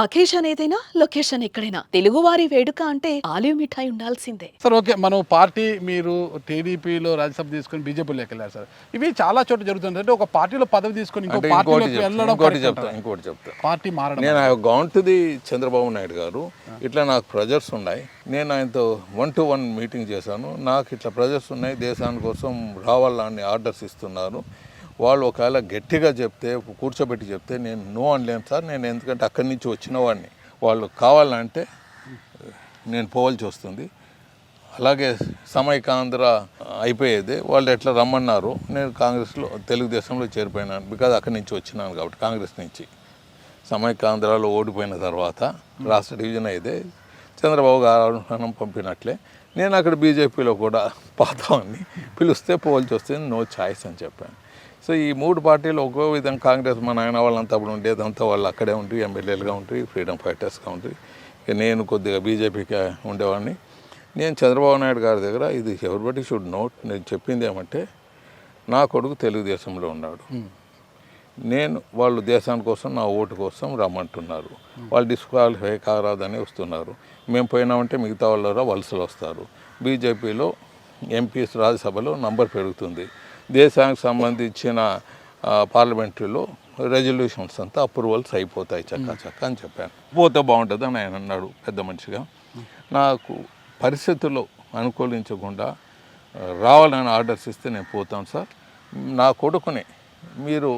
Occasion ఏదైనా location ఎక్కడైనా తెలుగువారి వేడుక అంటే ఆలివ్ మిఠాయి ఉండాల్సిందే. Sir okay. మనం పార్టీ మీరు టీడీపీలో రాజ్యసభ తీసుకొని బీజేపీలోకి వెళ్ళారు సార్. ఇవి చాలా చోట్ల జరుగుతుంది. అంటే ఒక పార్టీలో పదవి తీసుకొని ఇంకో అంటే పార్టీలోకి వెళ్ళడం ఇంకోటి చెప్తా పార్టీ మారడం. నేను I gown to the Chandrababu Naidu గారు, ఇట్లా నాకు ప్రెజర్స్ ఉన్నాయి, నేను ఆయనతో 1-to-1 మీటింగ్ చేశాను, నాకు ఇట్లా ప్రెజర్స్ ఉన్నాయి, దేశాని కోసం రావాలని ఆర్డర్స్ ఇస్తున్నారు, వాళ్ళు ఒకవేళ గట్టిగా చెప్తే కూర్చోబెట్టి చెప్తే నేను నో అనలేను సార్, నేను ఎందుకంటే అక్కడి నుంచి వచ్చిన వాడిని, వాళ్ళు కావాలంటే నేను పోవాల్సి వస్తుంది, అలాగే సమైకాంధ్ర అయిపోయేది, వాళ్ళు ఎట్లా రమ్మన్నారు, నేను కాంగ్రెస్లో తెలుగుదేశంలో చేరిపోయినాను, బికాజ్ అక్కడి నుంచి వచ్చినాను కాబట్టి కాంగ్రెస్ నుంచి. సమైకాంధ్రలో ఓడిపోయిన తర్వాత రాష్ట్ర డివిజన్ అయితే చంద్రబాబు గారు అన్నం పంపినట్లే నేను అక్కడ బీజేపీలో కూడా పాతాన్ని పిలిస్తే పోవాల్సి వస్తుంది, నో ఛాయిస్ అని చెప్పాను. సో ఈ మూడు పార్టీలు ఒక్కో విధంగా కాంగ్రెస్ మా నాయన వాళ్ళంతా అప్పుడు ఉండేదంతా వాళ్ళు అక్కడే ఉండి ఎమ్మెల్యేలుగా ఉంటాయి, ఫ్రీడమ్ ఫైటర్స్గా ఉంటాయి. నేను కొద్దిగా బీజేపీకి ఉండేవాడిని. నేను చంద్రబాబు నాయుడు గారి దగ్గర ఇది ఎవరిబడి షుడ్ నోట్, నేను చెప్పింది ఏమంటే నా కొడుకు తెలుగుదేశంలో ఉన్నాడు, నేను వాళ్ళు దేశాని కోసం నా ఓటు కోసం రమ్మంటున్నారు, వాళ్ళు డిస్క్వాలిఫై కారాదని వస్తున్నారు, మేము పోయినామంటే మిగతా వాళ్ళ వలసలు వస్తారు, బీజేపీలో ఎంపీస్ రాజ్యసభలో నంబర్ పెరుగుతుంది, దేశానికి సంబంధించిన పార్లమెంటరీలో రెజల్యూషన్స్ అంతా అప్రూవల్స్ అయిపోతాయి చక్క అని చెప్పాను. పోతే బాగుంటుంది అని ఆయన అన్నాడు పెద్ద మనిషిగా. నాకు పరిస్థితుల్లో అనుకూలించకుండా రావాలని ఆర్డర్స్ ఇస్తే నేను పోతాను సార్, నా కొడుకుని మీరు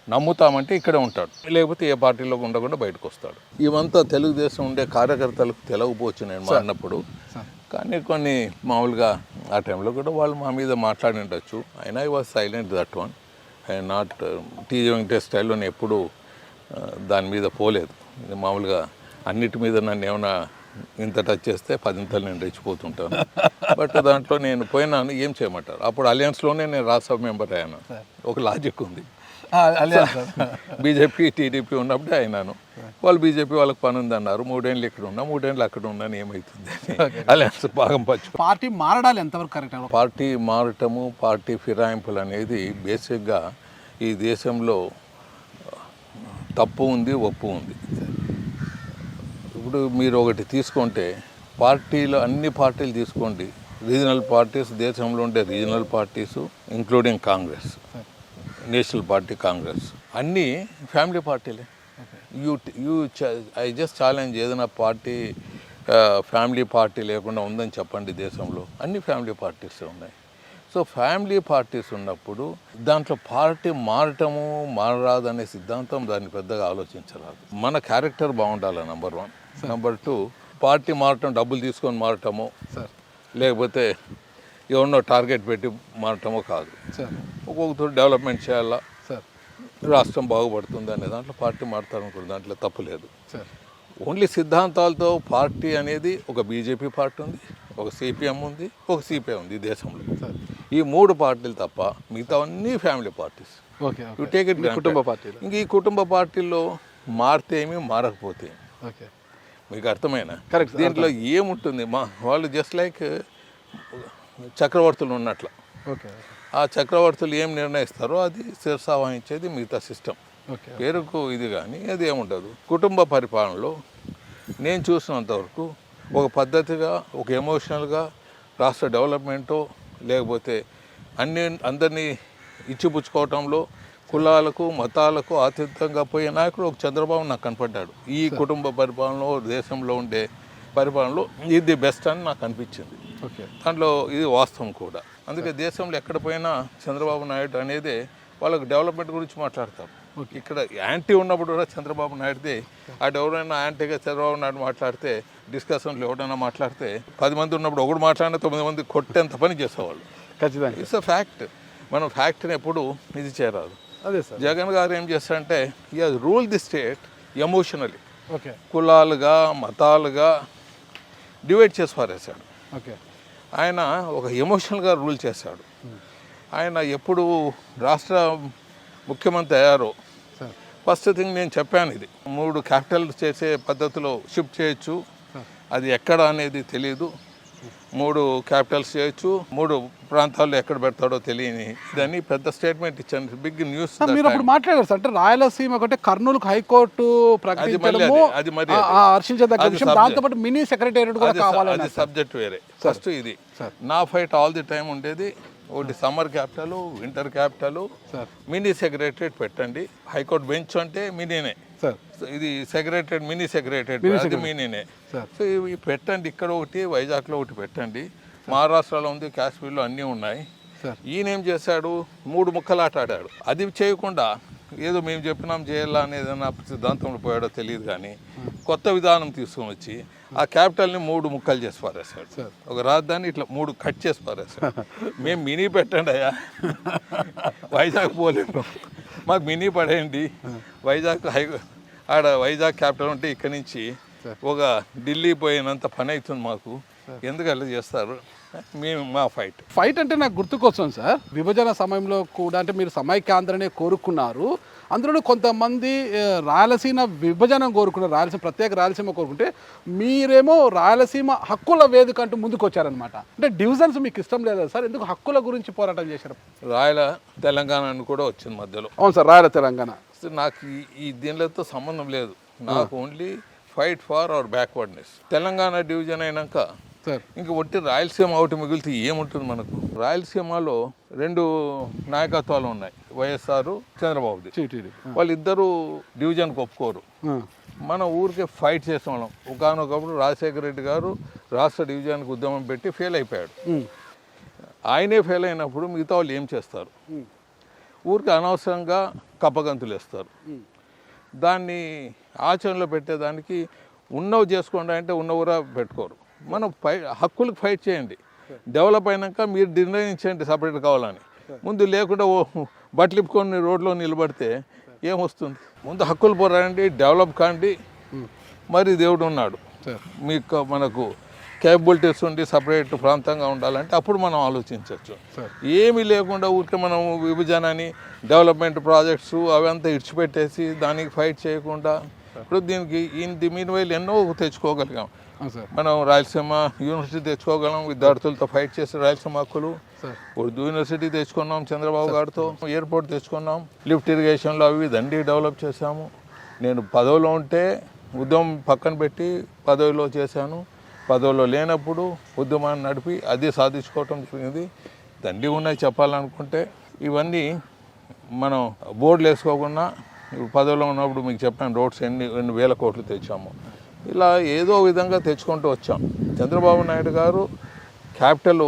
నమ్ముతామంటే ఇక్కడే ఉంటాడు, లేకపోతే ఏ పార్టీలో ఉండకుండా బయటకు వస్తాడు. ఇవంతా తెలుగుదేశం ఉండే కార్యకర్తలకు తెలవకపోవచ్చు నేను మారినప్పుడు, కానీ కొన్ని మామూలుగా ఆ టైంలో కూడా వాళ్ళు మా మీద మాట్లాడి ఉండొచ్చు. అయినా I was silent that one. I not TG Venkatesh స్టైల్లో నేను ఎప్పుడూ దాని మీద పోలేదు. మామూలుగా అన్నిటి మీద నన్ను ఏమైనా ఇంత టచ్ చేస్తే 10 నేను రెచ్చిపోతుంటాను. బట్ దాంట్లో నేను పోయినాను, ఏం చేయమంటారు. అప్పుడు అలయన్స్లోనే నేను రాజ్యసభ మెంబర్ అయ్యాను. ఒక లాజిక్ ఉంది, బీజేపీ టీడీపీ ఉన్నప్పుడే అయినాను. వాళ్ళు బీజేపీ వాళ్ళకి పని ఉందన్నారు, 3 ఏళ్ళు ఇక్కడ ఉన్నా 3 ఏళ్ళు అక్కడ ఉన్నాను, ఏమవుతుంది అలయన్స్ భాగం పంచు. పార్టీ మారడాలు ఎంతవరకు కరెక్ట్? పార్టీ మారటము, పార్టీ ఫిరాయింపులు అనేది బేసిక్గా ఈ దేశంలో తప్పు ఉంది, ఒప్పు ఉంది. ఇప్పుడు మీరు ఒకటి తీసుకుంటే పార్టీలు అన్ని పార్టీలు తీసుకోండి, రీజనల్ పార్టీస్, దేశంలో ఉండే regional parties including Congress, national party Congress, అన్నీ ఫ్యామిలీ పార్టీలే. ఐ జస్ట్ ఛాలెంజ్, ఏదైనా పార్టీ ఫ్యామిలీ పార్టీ లేకుండా ఉందని చెప్పండి దేశంలో, అన్ని ఫ్యామిలీ పార్టీస్ ఉన్నాయి. సో ఫ్యామిలీ పార్టీస్ ఉన్నప్పుడు దాంట్లో పార్టీ మారటము మారరాదు అనే సిద్ధాంతం దాన్ని పెద్దగా ఆలోచించరాదు. మన క్యారెక్టర్ బాగుండాలి నెంబర్ 1. నెంబర్ 2, పార్టీ మారటం డబ్బులు తీసుకొని మారటము లేకపోతే ఎవరినో టార్గెట్ పెట్టి మారటమో కాదు. ఒక్కొక్కరు డెవలప్మెంట్ చేయాలా, రాష్ట్రం బాగుపడుతుంది అనే దాంట్లో పార్టీ మారుతారనుకోండి, దాంట్లో తప్పు లేదు. ఓన్లీ సిద్ధాంతాలతో పార్టీ అనేది ఒక బీజేపీ పార్టీ ఉంది, ఒక సిపిఎం ఉంది, ఒక సిపిఐ ఉంది ఈ దేశంలో. ఈ 3 పార్టీలు తప్ప మిగతా అన్నీ family parties. You take it కుటుంబ పార్టీలు. ఇంక ఈ కుటుంబ పార్టీల్లో మారితే ఏమి, మారకపోతే మీకు అర్థమైనా కరెక్ట్. దీంట్లో ఏముంటుంది, వాళ్ళు జస్ట్ లైక్ చక్రవర్తులు ఉన్నట్ల. ఆ చక్రవర్తులు ఏం నిర్ణయిస్తారో అది శిరసావహించేది మిగతా సిస్టమ్. పేరుకు ఇది కానీ అది ఏముండదు. కుటుంబ పరిపాలనలో నేను చూసినంతవరకు ఒక పద్ధతిగా, ఒక ఎమోషనల్గా రాష్ట్ర డెవలప్మెంటో లేకపోతే అందరినీ ఇచ్చిపుచ్చుకోవటంలో కులాలకు మతాలకు అతీతంగా పోయే నాయకుడు ఒక చంద్రబాబు నాకు కనపడ్డాడు. ఈ కుటుంబ పరిపాలనలో, దేశంలో ఉండే పరిపాలనలో ఇది బెస్ట్ అని నాకు అనిపించింది. దాంట్లో ఇది వాస్తవం కూడా. అందుకే దేశంలో ఎక్కడ పోయినా చంద్రబాబు నాయుడు అనేది వాళ్ళకి డెవలప్మెంట్ గురించి మాట్లాడతారు. ఇక్కడ యాంటీ ఉన్నప్పుడు కూడా చంద్రబాబు నాయుడుదే, అటు ఎవరైనా యాంటీగా చంద్రబాబు నాయుడు మాట్లాడితే, డిస్కషన్లో ఎవరైనా మాట్లాడితే 10 మంది ఉన్నప్పుడు ఒకడు మాట్లాడినా 9 మంది కొట్టేంత పని చేసేవాళ్ళు. ఖచ్చితంగా ఇట్స్ అ ఫ్యాక్ట్. మనం ఫ్యాక్ట్ని ఎప్పుడు ఇది చేయరాదు. అదే సార్, జగన్ గారు ఏం చేస్తారంటే ఈ రూల్ ది స్టేట్ ఎమోషనలీ, కులాలుగా మతాలుగా డివైడ్ చేసి పారేశాడు. ఆయన ఒక ఎమోషనల్గా రూల్ చేశాడు. ఆయన ఎప్పుడు రాష్ట్ర ముఖ్యమంత్రి అయ్యారో ఫస్ట్ థింగ్ నేను చెప్పాను, ఇది 3 క్యాపిటల్ చేసే పద్ధతిలో షిఫ్ట్ చేయొచ్చు, అది ఎక్కడ అనేది తెలియదు, 3 క్యాపిటల్స్ చేయొచ్చు, 3 ప్రాంతాల్లో ఎక్కడ పెడతాడో తెలియని ఇదని పెద్ద స్టేట్మెంట్ ఇచ్చాను. Big news. మీరు అప్పుడు మాట్లాడారు సార్, అంటే రాయలసీమ ఒకటే కర్నూలుకు హైకోర్టు ప్రకటించడము అది మరి హర్షించదగ్గ విషయం. దాంతోపాటు మినీ సెక్రటేరియట్ కూడా కావాలని. అది సబ్జెక్ట్ వేరే. ఫస్ట్ ఇది నా ఫైట్ ఆల్ ది టైం ఉండేది. ఒకటి summer capital, winter capital, mini secretariat పెట్టండి. హైకోర్టు బెంచ్ అంటే మినీనే సార్, ఇది సెక్రటరేట్, మినీ సెక్రటరేట్ అది మినీనే. సో ఇవి పెట్టండి. ఇక్కడ ఒకటి, వైజాగ్లో ఒకటి పెట్టండి. మహారాష్ట్రలో ఉంది, కాశ్మీర్లో అన్నీ ఉన్నాయి. ఈయన ఏం చేశాడు, 3 ముక్కలాట ఆడాడు. అది చేయకుండా ఏదో మేము చెప్పినాం చేయాలా అనేది నా సిద్ధాంతంలో పోయాడో తెలియదు, కానీ కొత్త విధానం తీసుకొని వచ్చి ఆ క్యాపిటల్ని 3 ముక్కలు చేసి పారేశాడు. ఒక రాజధాని ఇట్లా 3 కట్ చేసి పారేశాడు. మేము మినీ పెట్టండి అయ్యా, వైజాగ్ పోలేము, మాకు మినీ పడేయండి. వైజాగ్ ఆడ వైజాగ్ క్యాపిటల్ ఉంటే ఇక్కడి నుంచి ఒక ఢిల్లీ పోయినంత పని అవుతుంది మాకు, ఎందుకు అలా చేస్తారు? మేము మా ఫైట్ అంటే నాకు గుర్తుకొస్తుంది సార్, విభజన సమయంలో కూడా అంటే మీరు సమైక్యాంధ్రనే కోరుకున్నారు. అందులో కొంతమంది రాయలసీమ విభజన కోరుకున్నారు, రాయలసీమ ప్రత్యేక రాయలసీమ కోరుకుంటే మీరేమో రాయలసీమ హక్కుల వేదిక అంటూ ముందుకు వచ్చారనమాట. అంటే డివిజన్స్ మీకు ఇష్టం లేదా సార్? ఎందుకు హక్కుల గురించి పోరాటం చేశారు? రాయల తెలంగాణ కూడా వచ్చింది మధ్యలో. అవును సార్, రాయల తెలంగాణ. నాకు ఈ దీనితో సంబంధం లేదు. నాకు only fight for hour backwardness. Telangana division అయినాక ఇంకా ఒట్టి రాయలసీమ ఒకటి మిగిలితే ఏముంటుంది మనకు? రాయలసీమలో 2 నాయకత్వాలు ఉన్నాయి, వైఎస్ఆర్, చంద్రబాబుది. వాళ్ళిద్దరూ డివిజన్కి ఒప్పుకోరు. మన ఊరికే ఫైట్ చేసే వాళ్ళం. ఒకనొకప్పుడు రాజశేఖర రెడ్డి గారు రాష్ట్ర డివిజన్కి ఉద్యమం పెట్టి ఫెయిల్ అయిపోయాడు. ఆయనే ఫెయిల్ అయినప్పుడు మిగతా వాళ్ళు ఏం చేస్తారు? ఊరికి అనవసరంగా కప్పగంతులు వేస్తారు. దాన్ని ఆచరణలో పెట్టేదానికి ఉన్నవి చేసుకోండి అంటే ఉన్న ఊరా పెట్టుకోరు. మనం హక్కులకు ఫైట్ చేయండి. డెవలప్ అయినాక మీరు నిర్ణయించండి సపరేట్ కావాలని. ముందు లేకుండా బట్టలు ఇప్పుకొని రోడ్లో నిలబడితే ఏమొస్తుంది? ముందు హక్కులు పోరాడండి, డెవలప్ కాండి. మరి దేవుడు ఉన్నాడు, మీకు మనకు కేపబిలిటీస్ ఉండి సపరేట్ ప్రాంతంగా ఉండాలంటే అప్పుడు మనం ఆలోచించవచ్చు. ఏమీ లేకుండా ఊరికే మనం విభజనని, డెవలప్మెంట్ ప్రాజెక్ట్స్ అవంతా ఇడిచిపెట్టేసి దానికి ఫైట్ చేయకుండా ఇప్పుడు దీనికి మీన్వైల్ ఎన్నో తెచ్చుకోగలిగాం. మనం రాయలసీమ యూనివర్సిటీ తెచ్చుకోగలం, విద్యార్థులతో ఫైట్ చేసి రాయలసీమ హక్కులు. ఉర్దూ యూనివర్సిటీ తెచ్చుకున్నాం చంద్రబాబు గారితో, ఎయిర్పోర్ట్ తెచ్చుకున్నాం, లిఫ్ట్ ఇరిగేషన్లో అవి దండి డెవలప్ చేశాము. నేను పదవిలో ఉంటే ఉద్యమం పక్కన పెట్టి పదవిలో చేశాను. పదవిలో లేనప్పుడు ఉద్యమాన్ని నడిపి అది సాధించుకోవటం జరిగింది. దండి ఉన్నాయి చెప్పాలనుకుంటే. ఇవన్నీ మనం బోర్డులు వేసుకోకుండా పదవిలో ఉన్నప్పుడు మీకు చెప్పాను రోడ్స్ ఎన్ని వేల కోట్లు తెచ్చాము. ఇలా ఏదో విధంగా తెచ్చుకుంటూ వచ్చాం. చంద్రబాబు నాయుడు గారు క్యాపిటల్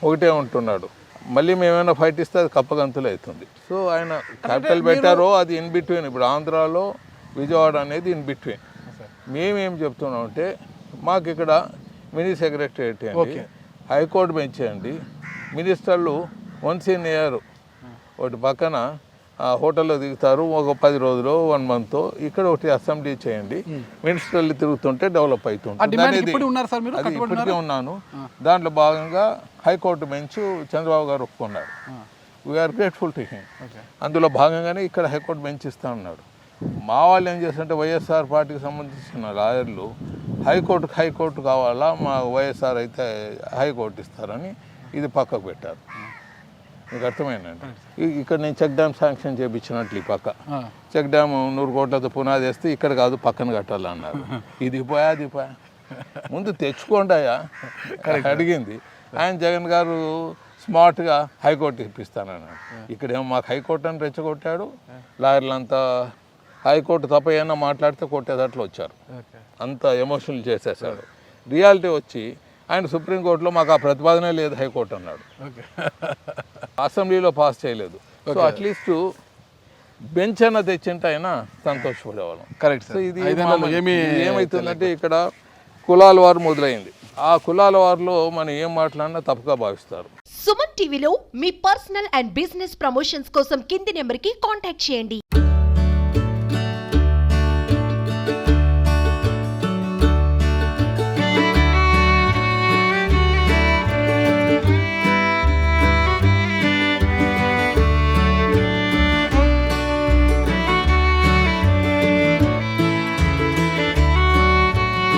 ఒకటే ఉంటున్నాడు, మళ్ళీ మేమైనా ఫైట్ ఇస్తే అది కప్పగంతులు అవుతుంది. సో ఆయన క్యాపిటల్ పెట్టారో అది ఇన్ బిట్వీన్. ఇప్పుడు ఆంధ్రాలో విజయవాడ అనేది ఇన్ బిట్వీన్. మేమేం చెప్తున్నాం అంటే మాకు ఇక్కడ మినీ సెక్రటరియట్ అండి, హైకోర్టు బెంచ్ అండి, మినిస్టర్లు వన్స్ ఇన్ ఇయర్ ఒకటి పక్కన హోటల్లో దిగుతారు, ఒక 10 రోజులు 1 month. ఇక్కడ ఒకటి అసెంబ్లీ చేయండి, మినిస్టర్లు తిరుగుతుంటే డెవలప్ అవుతుంది. అది ఇప్పటికే ఉన్నాను. దాంట్లో భాగంగా హైకోర్టు బెంచ్ చంద్రబాబు గారు ఒప్పుకున్నారు. We are grateful to him. అందులో భాగంగానే ఇక్కడ హైకోర్టు బెంచ్ ఇస్తా ఉన్నాడు. మా వాళ్ళు ఏం చేస్తుంటే వైఎస్ఆర్ పార్టీకి సంబంధించిన లాయర్లు హైకోర్టు కావాలా, మా వైఎస్ఆర్ అయితే హైకోర్టు ఇస్తారని ఇది పక్కకు పెట్టారు. మీకు అర్థమైందండి. ఇక్కడ నేను చెక్ డ్యామ్ శాంక్షన్ చేయించినట్లు ఈ పక్క చెక్ డ్యామ్ 100 కోట్లతో పునాది వేస్తే ఇక్కడ కాదు పక్కన కట్టాలన్నారు. ఇది పోయా అది పోయా, ముందు తెచ్చుకోండాయా అడిగింది. ఆయన జగన్ గారు స్మార్ట్గా హైకోర్టు ఇప్పిస్తానన్నాడు. ఇక్కడేమో మాకు హైకోర్టు అని రెచ్చగొట్టాడు. లాయర్లంతా హైకోర్టు తప్ప ఏమన్నా మాట్లాడితే కొట్టేదట్లు వచ్చారు. అంత ఎమోషనల్ చేసేసాడు. రియాలిటీ వచ్చి ఆయన సుప్రీంకోర్టులో మాకు ఆ ప్రతిపాదనే లేదు హైకోర్టు అన్నాడు. అసెంబ్లీలో పాస్ చేయలేదు. సో అట్లీస్ట్ బెంచ్ అన్న తెచ్చింటే అయినా సంతోషపడేవాళ్ళం. కరెక్ట్. సో ఇది ఏమవుతుందంటే ఇక్కడ కులాల వారు మొదలైంది. ఆ కులాల వారిలో మనం ఏం మాట్లాడినా తప్పుగా భావిస్తారు. సుమన్ టీవీలో మీ పర్సనల్ అండ్ బిజినెస్ ప్రమోషన్స్ కోసం కింది నెంబర్కి కాంటాక్ట్ చేయండి.